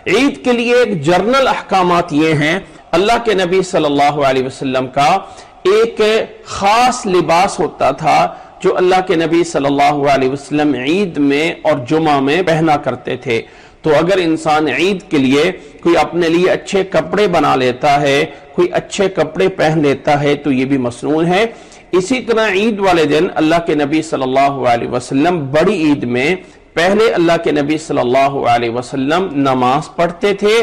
عید کے لیے ایک جرنل احکامات یہ ہیں، اللہ کے نبی صلی اللہ علیہ وسلم کا ایک خاص لباس ہوتا تھا جو اللہ کے نبی صلی اللہ علیہ وسلم عید میں اور جمعہ میں پہنا کرتے تھے۔ تو اگر انسان عید کے لیے کوئی اپنے لیے اچھے کپڑے بنا لیتا ہے، کوئی اچھے کپڑے پہن لیتا ہے تو یہ بھی مسنون ہے۔ اسی طرح عید والے دن اللہ کے نبی صلی اللہ علیہ وسلم بڑی عید میں پہلے اللہ کے نبی صلی اللہ علیہ وسلم نماز پڑھتے تھے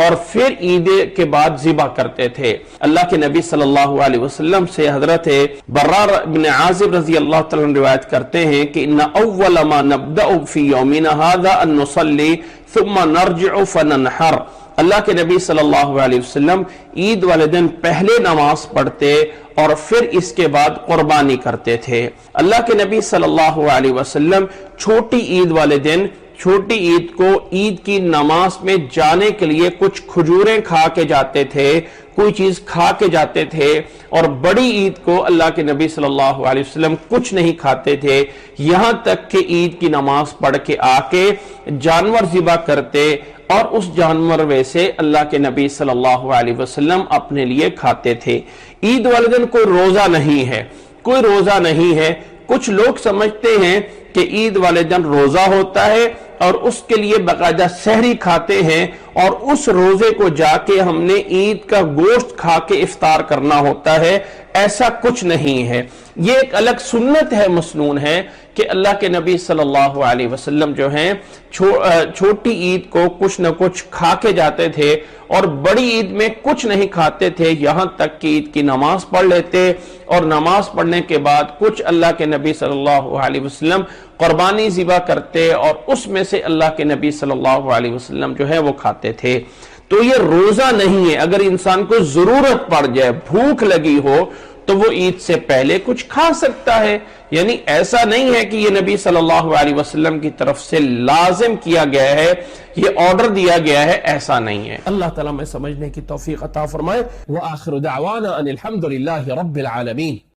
اور پھر عید کے بعد ذبح کرتے تھے۔ اللہ کے نبی صلی اللہ علیہ وسلم سے حضرت برار بن عازب رضی اللہ تعالیٰ عنہ روایت کرتے ہیں کہ ان اول ما نبدأ فی یومنا ھذا ان نصلی ثم نرجع فننحر۔ اللہ کے نبی صلی اللہ علیہ وسلم عید والے دن پہلے نماز پڑھتے اور پھر اس کے بعد قربانی کرتے تھے۔ اللہ کے نبی صلی اللہ علیہ وسلم چھوٹی عید والے دن، چھوٹی عید کو عید کی نماز میں جانے کے لیے کچھ کھجوریں کھا کے جاتے تھے، کوئی چیز کھا کے جاتے تھے، اور بڑی عید کو اللہ کے نبی صلی اللہ علیہ وسلم کچھ نہیں کھاتے تھے، یہاں تک کہ عید کی نماز پڑھ کے آ کے جانور ذبح کرتے اور اس جانور میں سے اللہ کے نبی صلی اللہ علیہ وسلم اپنے لیے کھاتے تھے۔ عید والے دن کوئی روزہ نہیں ہے، کوئی روزہ نہیں ہے۔ کچھ لوگ سمجھتے ہیں کہ عید والے دن روزہ ہوتا ہے اور اس کے لیے باقاعدہ سحری کھاتے ہیں اور اس روزے کو جا کے ہم نے عید کا گوشت کھا کے افطار کرنا ہوتا ہے۔ ایسا کچھ نہیں ہے، یہ ایک الگ سنت ہے، مسنون ہے کہ اللہ کے نبی صلی اللہ علیہ وسلم جو ہیں چھوٹی عید کو کچھ نہ کچھ کھا کے جاتے تھے اور بڑی عید میں کچھ نہیں کھاتے تھے، یہاں تک کہ عید کی نماز پڑھ لیتے اور نماز پڑھنے کے بعد کچھ اللہ کے نبی صلی اللہ علیہ وسلم قربانی ذبح کرتے اور اس میں سے اللہ کے نبی صلی اللہ علیہ وسلم جو ہے وہ کھاتے تھے۔ تو یہ روزہ نہیں ہے۔ اگر انسان کو ضرورت پڑ جائے، بھوک لگی ہو، تو وہ عید سے پہلے کچھ کھا سکتا ہے، یعنی ایسا نہیں ہے کہ یہ نبی صلی اللہ علیہ وسلم کی طرف سے لازم کیا گیا ہے، یہ آرڈر دیا گیا ہے، ایسا نہیں ہے۔ اللہ تعالیٰ میں سمجھنے کی توفیق عطا فرمائے۔ وآخر دعوانا ان الحمد للہ رب العالمین۔